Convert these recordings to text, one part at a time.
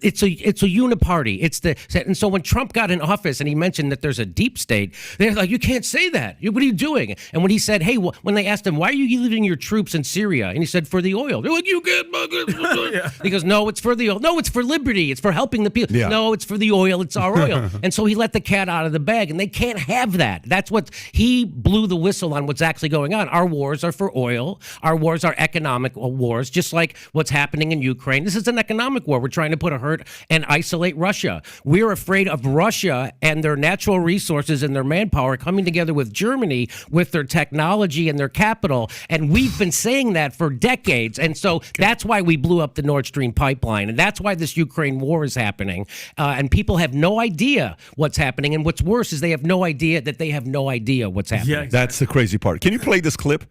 it's a uniparty. And so when Trump got in office and he mentioned that there's a deep state, they're like, you can't say that. What are you doing? And when he said, hey, when they asked him, why are you leaving your troops in Syria? And he said, for the oil. They're like, you can't. Yeah. He goes, no, it's for the oil. No, it's for liberty. It's for helping the people. Yeah. No, it's for the oil. It's our oil. And so he let the cat out of the bag, and they can't have that. That's what he blew the whistle on what's actually going on. Our wars are for oil. Our wars are economic wars, just like what's happening in Ukraine. This is an economic war. We're trying to put a hurt and isolate Russia. We're afraid of Russia and their natural resources and their manpower coming together with Germany with their technology and their capital. And we've been saying that for decades. And so that's why we blew up the Nord Stream pipeline. And that's why this Ukraine war is happening. And people have no idea what's happening. And what's worse is they have no idea that they have no idea what's happening. Yeah, exactly. That's the crazy part. Can you play this clip?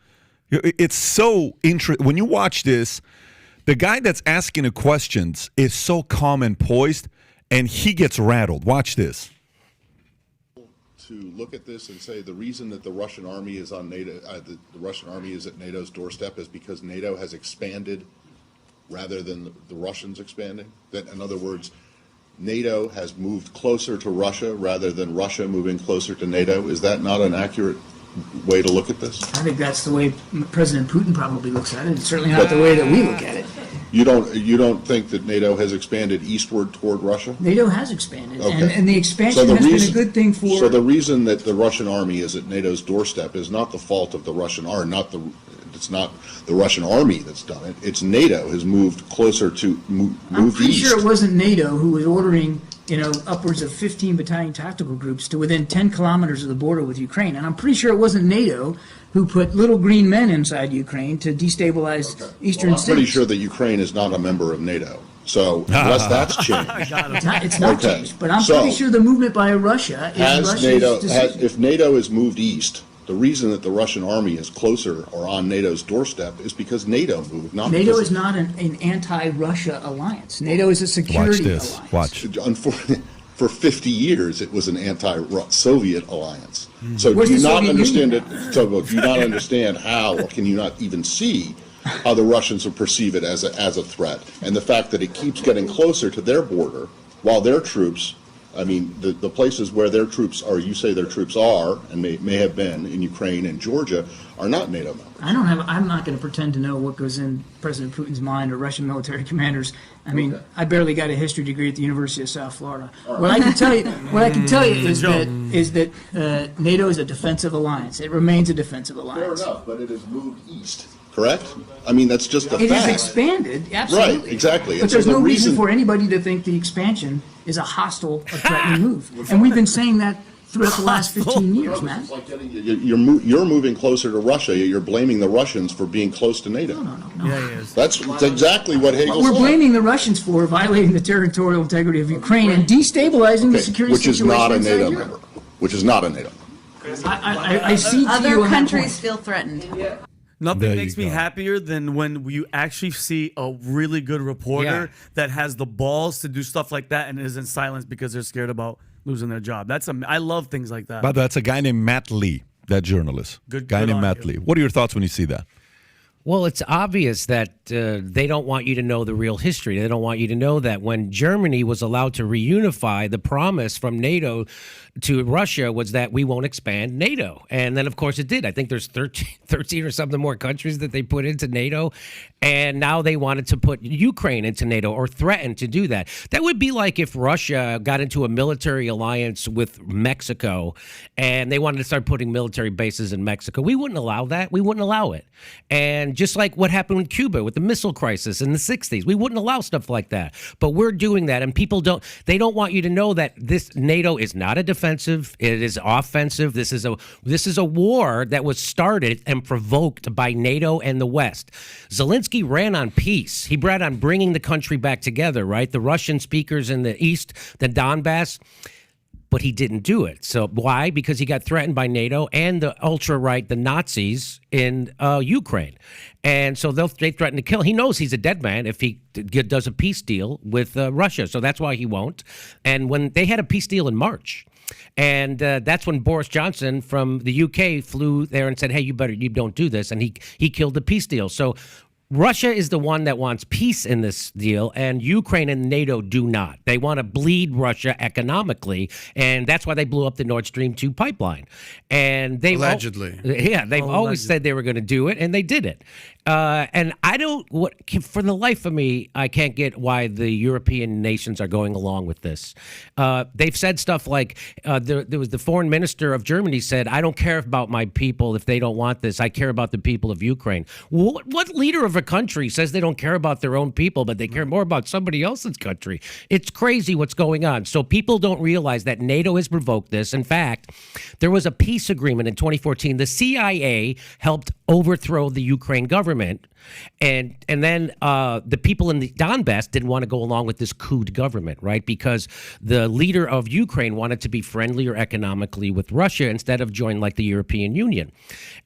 It's so interesting. When you watch this, the guy that's asking the questions is so calm and poised, and he gets rattled. Watch this. To look at this and say the reason that the Russian army is on NATO, the Russian army is at NATO's doorstep is because NATO has expanded rather than the Russians expanding. That, in other words, NATO has moved closer to Russia rather than Russia moving closer to NATO. Is that not an accurate way to look at this? I think that's the way President Putin probably looks at it. It's certainly not the way that we look at it. You don't think that NATO has expanded eastward toward Russia? NATO has expanded, okay. and the expansion has been a good thing for. So the reason that the Russian army is at NATO's doorstep is not the fault of the Russian army. It's not the Russian army that's done it. It's NATO has moved closer to move east. I'm pretty sure it wasn't NATO who was ordering, upwards of 15 battalion tactical groups to within 10 kilometers of the border with Ukraine. And I'm pretty sure it wasn't NATO who put little green men inside Ukraine to destabilize eastern states. I'm pretty sure that Ukraine is not a member of NATO. So unless that's changed. It's not changed. But I'm pretty sure the movement by Russia is Russia's decision. If NATO has moved east, the reason that the Russian army is closer or on NATO's doorstep is because NATO moved. NATO is not an anti-Russia alliance. NATO is a security alliance. Watch. Unfortunately, for 50 years, it was an anti-Soviet alliance. So do you not understand it? So do you not understand how, or can you not even see how the Russians will perceive it as a threat? And the fact that it keeps getting closer to their border while their troops, the places where their troops are, you say their troops are, and may have been in Ukraine and Georgia, are not NATO members. I'm not going to pretend to know what goes in President Putin's mind or Russian military commanders. I barely got a history degree at the University of South Florida. Right. What I can tell you is that NATO is a defensive alliance. It remains a defensive alliance. Fair enough, but it has moved east. Correct? That's just a fact. It has expanded, absolutely. Right, exactly. But there's no reason for anybody to think the expansion is a hostile or threatening move. And we've been saying that throughout the last 15 years, man. It's like you're moving closer to Russia. You're blaming the Russians for being close to NATO. No. Yeah, he is. That's exactly what Hegel said. We're blaming the Russians for violating the territorial integrity of Ukraine and destabilizing the security situation inside Europe. Which is not a NATO member. I see to other you on countries that feel threatened. Yeah. Nothing makes me happier than when you actually see a really good reporter that has the balls to do stuff like that and isn't silenced because they're scared about losing their job. I love things like that. But that's a guy named Matt Lee, that journalist. Good guy named Matt Lee. What are your thoughts when you see that? Well, it's obvious that they don't want you to know the real history. They don't want you to know that when Germany was allowed to reunify, the promise from NATO to Russia was that we won't expand NATO. And then, of course, it did. I think there's 13 or something more countries that they put into NATO. And now they wanted to put Ukraine into NATO or threaten to do that. That would be like if Russia got into a military alliance with Mexico and they wanted to start putting military bases in Mexico. We wouldn't allow that. We wouldn't allow it. And just like what happened with Cuba with the missile crisis in the 60s, we wouldn't allow stuff like that. But we're doing that, and people don't want you to know that this NATO is not a defensive, it is offensive. This is a war that was started and provoked by NATO and the West. Zelensky ran on peace. He ran on bringing the country back together, right? The Russian speakers in the East, the Donbass. But he didn't do it. So why? Because he got threatened by NATO and the ultra-right, the Nazis in Ukraine. And so they threaten to kill. He knows he's a dead man if he does a peace deal with Russia. So that's why he won't. And when they had a peace deal in March, and that's when Boris Johnson from the UK flew there and said, hey, you don't do this. And he killed the peace deal. So Russia is the one that wants peace in this deal, and Ukraine and NATO do not. They want to bleed Russia economically, and that's why they blew up the Nord Stream 2 pipeline. And they Allegedly. they've always said they were going to do it, and they did it. And I don't, for the life of me, I can't get why the European nations are going along with this. They've said stuff like, there was the foreign minister of Germany said, I don't care about my people if they don't want this. I care about the people of Ukraine. What leader of a country says they don't care about their own people, but they care more about somebody else's country? It's crazy what's going on. So people don't realize that NATO has provoked this. In fact, there was a peace agreement in 2014. The CIA helped overthrow the Ukraine government. And then the people in the Donbass didn't want to go along with this coup government, right? Because the leader of Ukraine wanted to be friendlier economically with Russia instead of join like the European Union.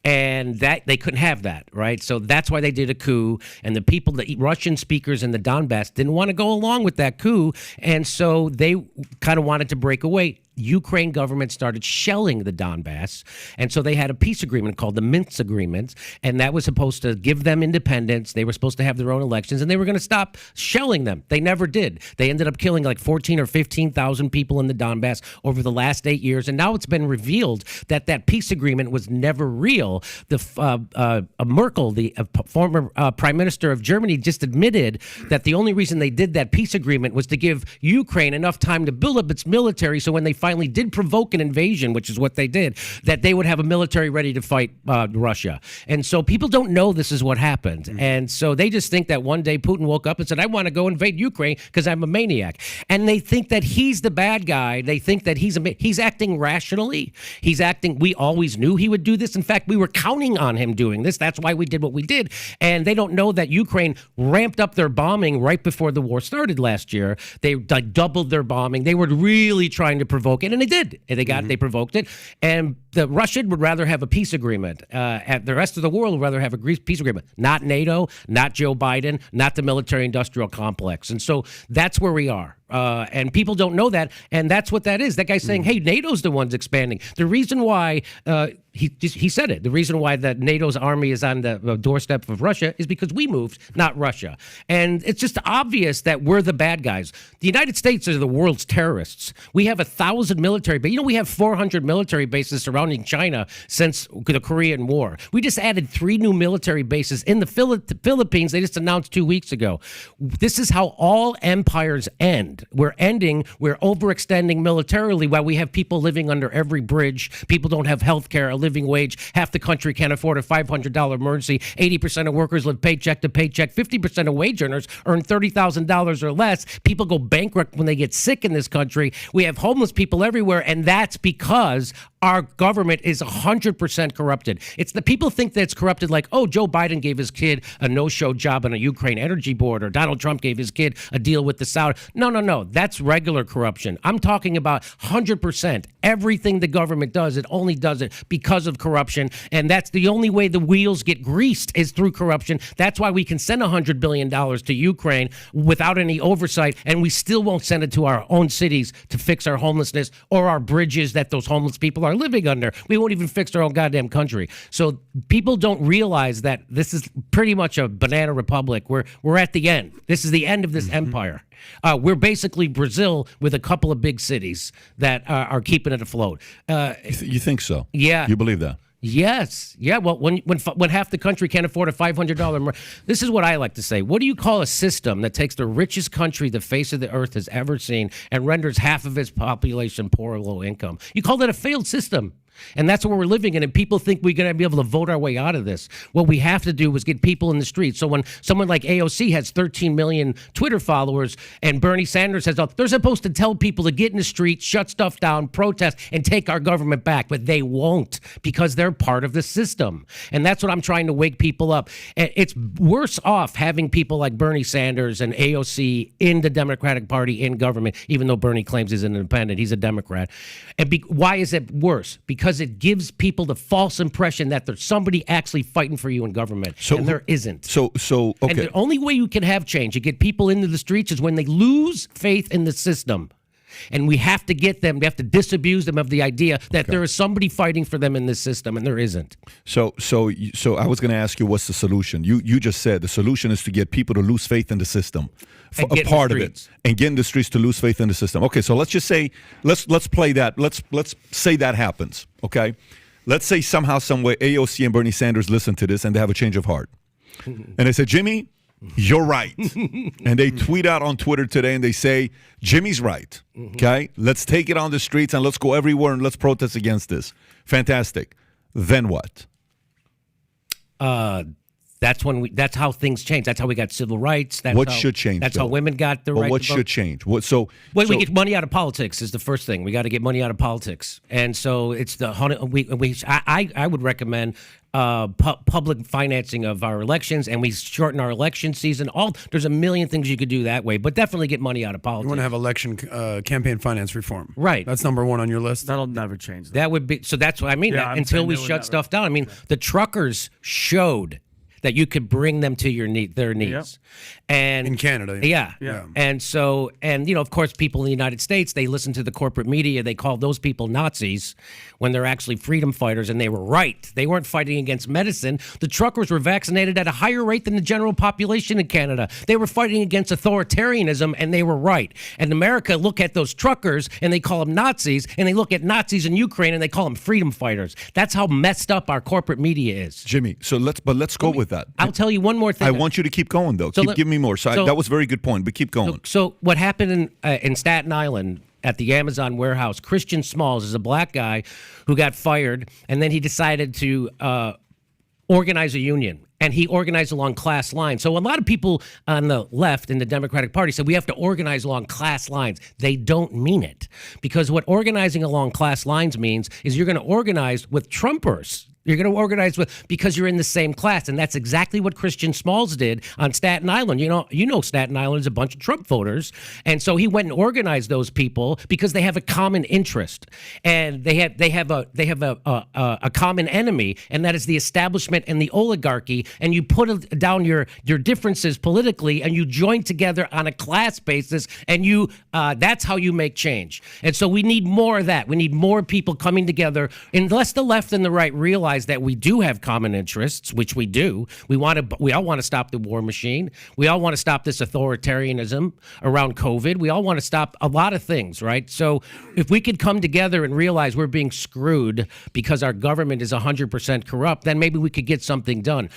And that they couldn't have that, right? So that's why they did a coup. And the people, the Russian speakers in the Donbass didn't want to go along with that coup. And so they kind of wanted to break away. Ukraine government started shelling the Donbass, and so they had a peace agreement called the Minsk Agreement, and that was supposed to give them independence. They were supposed to have their own elections, and they were going to stop shelling them. They never did. They ended up killing like 14 or 15,000 people in the Donbass over the last 8 years, and now it's been revealed that that peace agreement was never real. The Merkel, the former prime minister of Germany, just admitted that the only reason they did that peace agreement was to give Ukraine enough time to build up its military, so when they finally did provoke an invasion, which is what they did, that they would have a military ready to fight Russia. And so people don't know this is what happened. And so they just think that one day Putin woke up and said, I want to go invade Ukraine because I'm a maniac. And they think that he's the bad guy. They think that he's acting rationally. We always knew he would do this. In fact, we were counting on him doing this. That's why we did what we did. And they don't know that Ukraine ramped up their bombing right before the war started last year. They doubled their bombing. They were really trying to provoke it, and they did. They provoked it. And the Russia would rather have a peace agreement. The rest of the world would rather have a peace agreement. Not NATO, not Joe Biden, not the military-industrial complex. And so that's where we are. And people don't know that, and that's what that is. That guy's saying, hey, NATO's the ones expanding. The reason why, he said it, the reason why that NATO's army is on the doorstep of Russia is because we moved, not Russia. And it's just obvious that we're the bad guys. The United States are the world's terrorists. We have 1,000 military bases. We have 400 military bases surrounding China since the Korean War. We just added 3 new military bases in the Philippines. They just announced 2 weeks ago. This is how all empires end. We're overextending militarily while we have people living under every bridge. People don't have health care, a living wage. Half the country can't afford a $500 emergency. 80% of workers live paycheck to paycheck. 50% of wage earners earn $30,000 or less. People go bankrupt when they get sick in this country. We have homeless people everywhere, and that's because our government is 100% corrupted. It's the people think that it's corrupted like, oh, Joe Biden gave his kid a no-show job on a Ukraine energy board, or Donald Trump gave his kid a deal with the Saudi. No. That's regular corruption. I'm talking about 100%. Everything the government does, it only does it because of corruption. And that's the only way the wheels get greased is through corruption. That's why we can send $100 billion to Ukraine without any oversight, and we still won't send it to our own cities to fix our homelessness or our bridges that those homeless people are living under. We won't even fix our own goddamn country. So people don't realize that this is pretty much a banana republic. We're at the end. This is the end of this empire. We're basically Brazil with a couple of big cities that are keeping it afloat. You think so? Yeah. You believe that? Yes. Yeah. Well, when half the country can't afford a $500, this is what I like to say. What do you call a system that takes the richest country the face of the earth has ever seen and renders half of its population poor or low income? You call that a failed system. And that's what we're living in, and people think we're going to be able to vote our way out of this. What we have to do is get people in the streets. So when someone like AOC has 13 million Twitter followers and Bernie Sanders has, they're supposed to tell people to get in the streets, shut stuff down, protest, and take our government back. But they won't because they're part of the system. And that's what I'm trying to wake people up. It's worse off having people like Bernie Sanders and AOC in the Democratic Party in government, even though Bernie claims he's an independent. He's a Democrat. And why is it worse? Because it gives people the false impression that there's somebody actually fighting for you in government, and there isn't. So okay. And the only way you can have change and get people into the streets is when they lose faith in the system. And we have to get them, we have to disabuse them of the idea that there is somebody fighting for them in this system, and there isn't. So I was going to ask you, what's the solution? You just said the solution is to get people to lose faith in the system, And a get in the part of it, streets. and get in the streets to lose faith in the system. Okay, so let's just say let's play that. Let's say that happens. Okay, let's say somehow, some way, AOC and Bernie Sanders listen to this and they have a change of heart, and they say, Jimmy, you're right. And they tweet out on Twitter today and they say, Jimmy's right. Okay? Let's take it on the streets and let's go everywhere and let's protest against this. Fantastic. Then what? That's how things change. That's how we got civil rights. That's What how, should change, That's though? how women got the But right what to vote. should change? What so Well, so- we get money out of politics is the first thing. We got to get money out of politics, and so it's the I would recommend public financing of our elections, and we shorten our election season. There's a million things you could do that way, but definitely get money out of politics. You want to have election campaign finance reform. Right. That's number one on your list. That'll never change. That would be so. That's what I mean. Yeah, that I'm until saying we they would shut never. stuff down. I mean, the truckers showed that you could bring them to their needs, and In Canada. yeah. Yeah. And so, and of course, people in the United States, they listen to the corporate media. They call those people Nazis when they're actually freedom fighters, and they were right. They weren't fighting against medicine. The truckers were vaccinated at a higher rate than the general population in Canada. They were fighting against authoritarianism, and they were right. And America look at those truckers and they call them Nazis, and they look at Nazis in Ukraine and they call them freedom fighters. That's how messed up our corporate media is. Jimmy, so let's go with that. I'll tell you one more thing. I want you to keep going though. So Give me more. so- That was a very good point, but keep going. So what happened in Staten Island at the Amazon warehouse? Christian Smalls is a black guy who got fired, and then he decided to organize a union. And he organized along class lines. So a lot of people on the left in the Democratic Party said we have to organize along class lines. They don't mean it. Because what organizing along class lines means is you're going to organize with Trumpers. You're going to organize because you're in the same class, and that's exactly what Christian Smalls did on Staten Island. You know, Staten Island is a bunch of Trump voters, and so he went and organized those people because they have a common interest, and they have a common enemy, and that is the establishment and the oligarchy. And you put down your differences politically, and you join together on a class basis, and that's how you make change. And so we need more of that. We need more people coming together, unless the left and the right realize that we do have common interests, which we do. We all want to stop the war machine. We all want to stop this authoritarianism around COVID. We all want to stop a lot of things, right? So if we could come together and realize we're being screwed because our government is 100% corrupt, then maybe we could get something done.